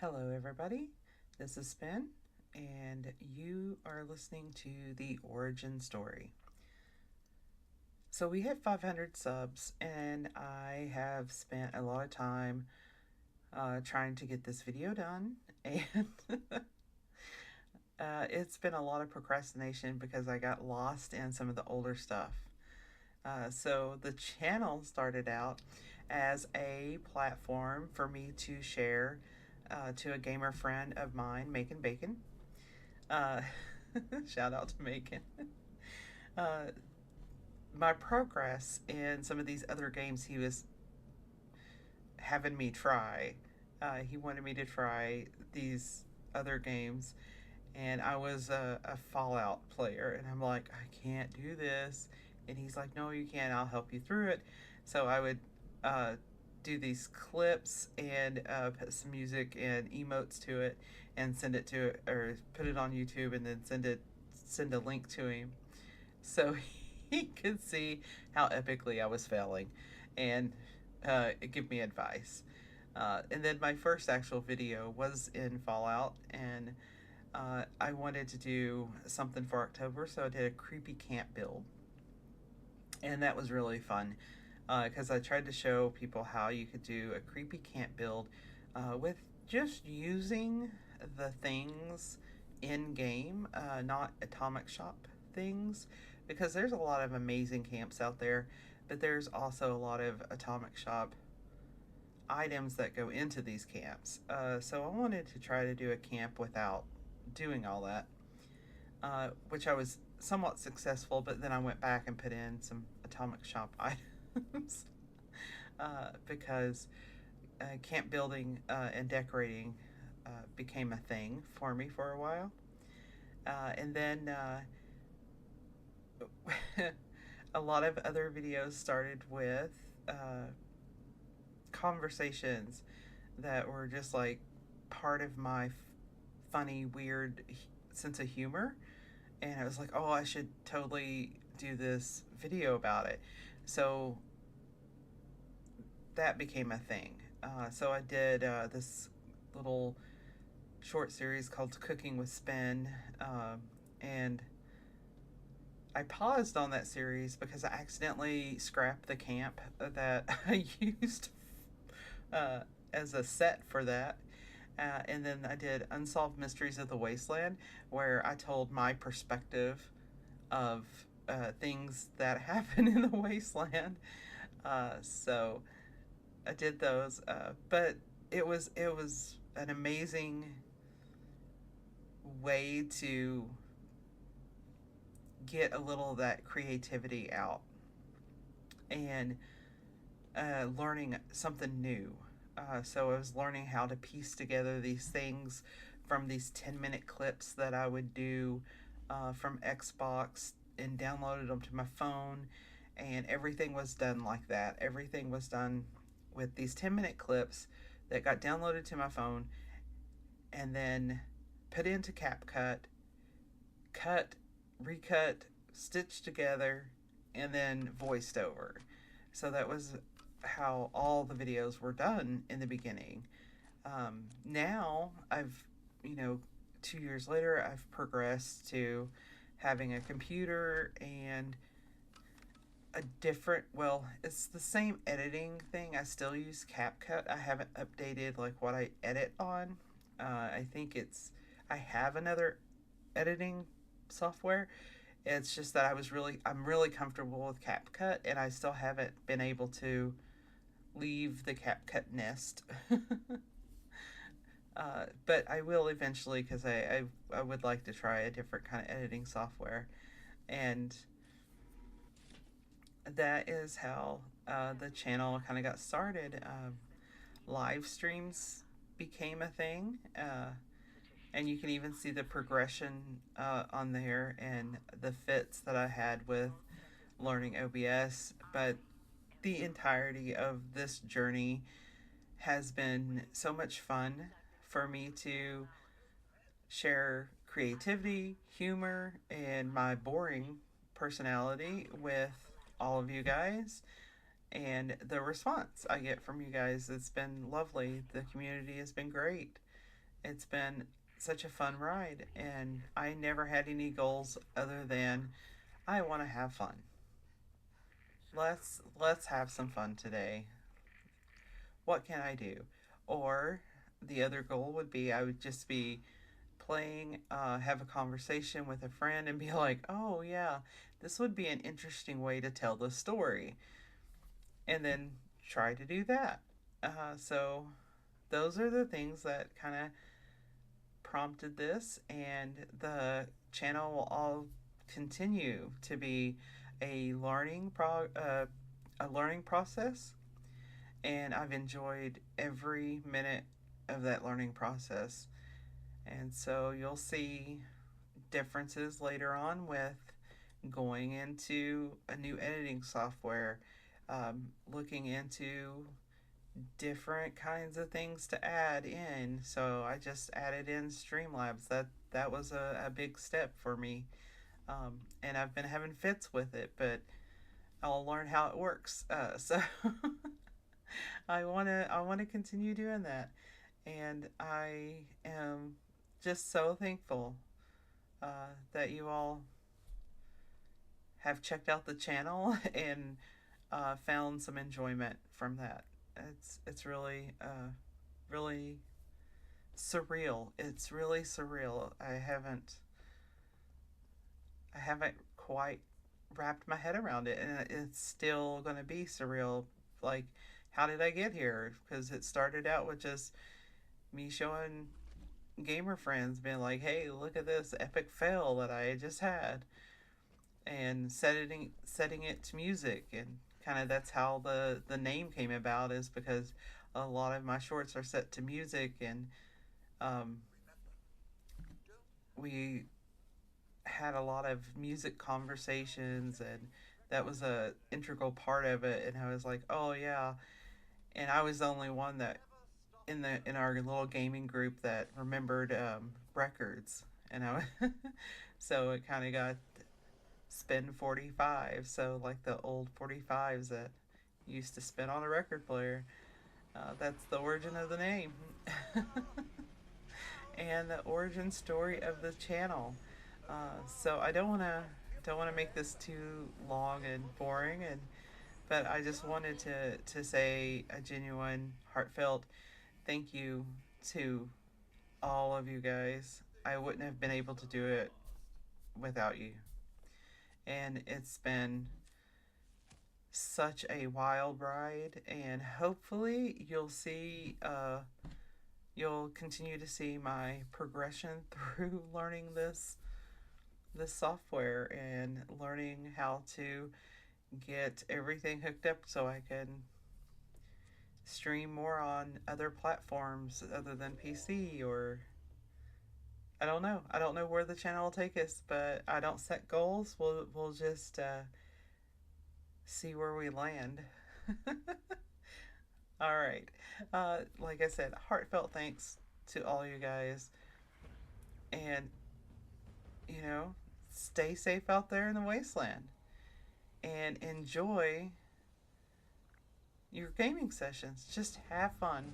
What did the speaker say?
Hello, everybody. This is Spin, and you are listening to the origin story. So, we hit 500 subs, and I have spent a lot of time trying to get this video done. And it's been a lot of procrastination because I got lost in some of the older stuff. So, the channel started out as a platform for me to share to a gamer friend of mine, Macon Bacon. Uh, Shout out to Macon. Uh, my progress in some of these other games he was having me try. He wanted me to try these other games, and I was a Fallout player, and I'm like, I can't do this. And he's like, no, you can. I'll help you through it. So I would uh, do these clips and put some music and emotes to it, and send it to or put it on YouTube, and then send a link to him, so he could see how epically I was failing, and give me advice. And then my first actual video was in Fallout, and I wanted to do something for October, so I did a creepy camp build. And that was really fun because I tried to show people how you could do a creepy camp build with just using the things in game, not Atomic Shop things, because there's a lot of amazing camps out there, but there's also a lot of Atomic Shop items that go into these camps. So I wanted to try to do a camp without doing all that, which I was somewhat successful, but then I went back and put in some Atomic Shop items because camp building and decorating became a thing for me for a while. And then a lot of other videos started with conversations that were just like part of my funny, weird sense of humor. And I was like, oh, I should totally do this video about it. So that became a thing. So I did this little short series called Cooking with Spin, and I paused on that series because I accidentally scrapped the camp that I used uh, as a set for that. And then I did Unsolved Mysteries of the Wasteland, where I told my perspective of things that happen in the wasteland. So I did those, but it was an amazing way to get a little of that creativity out and learning something new. So I was learning how to piece together these things from these 10-minute clips that I would do from Xbox and downloaded them to my phone. And everything was done like that. Everything was done with these 10-minute clips that got downloaded to my phone and then put into CapCut, cut, recut, stitched together, and then voiced over. So that was how all the videos were done in the beginning. Now I've, you know, 2 years later, I've progressed to having a computer and a different, well, it's the same editing thing. I still use CapCut. I haven't updated like what I edit on. I think I have another editing software. It's just that I'm really comfortable with CapCut, and I still haven't been able to leave the CapCut nest. But I will eventually because I would like to try a different kind of editing software. And that is how the channel kind of got started. Live streams became a thing. And you can even see the progression on there and the fits that I had with learning OBS. But the entirety of this journey has been so much fun for me to share creativity, humor, and my boring personality with all of you guys. And the response I get from you guys, it's been lovely. The community has been great. It's been such a fun ride, and I never had any goals other than I want to have fun. Let's have some fun today. What can I do? Or the other goal would be I would just be playing, have a conversation with a friend, and be like, oh, yeah, this would be an interesting way to tell the story. And then try to do that. So, those are the things that kind of prompted this, and the channel will all continue to be a a learning process, and I've enjoyed every minute of that learning process. And so you'll see differences later on with going into a new editing software, looking into different kinds of things to add in. So I just added in Streamlabs. That was a big step for me, and I've been having fits with it, but I'll learn how it works. So I wanna continue doing that, and I am just so thankful that you all have checked out the channel and found some enjoyment from that. It's really surreal. It's really surreal. I haven't quite wrapped my head around it, and it's still going to be surreal. Like, how did I get here? Because it started out with just me showing gamer friends, being like, "Hey, look at this epic fail that I just had," and setting it to music, and kind of that's how the name came about, is because a lot of my shorts are set to music, and um, we had a lot of music conversations, and that was a integral part of it. And I was like, oh yeah, and I was the only one that in our little gaming group that remembered records, and so it kind of got spin 45, so like the old 45s that used to spin on a record player. That's the origin of the name. And the origin story of the channel. So I don't want to make this too long and boring, and but I just wanted to say a genuine, heartfelt thank you to all of you guys. I wouldn't have been able to do it without you, and it's been such a wild ride, and hopefully you'll continue to see my progression through learning this software, and learning how to get everything hooked up so I can stream more on other platforms other than PC. Or I don't know. I don't know where the channel will take us, but I don't set goals. We'll just see where we land. All right. Like I said, heartfelt thanks to all you guys, and you know, stay safe out there in the wasteland, and enjoy your gaming sessions. Just have fun.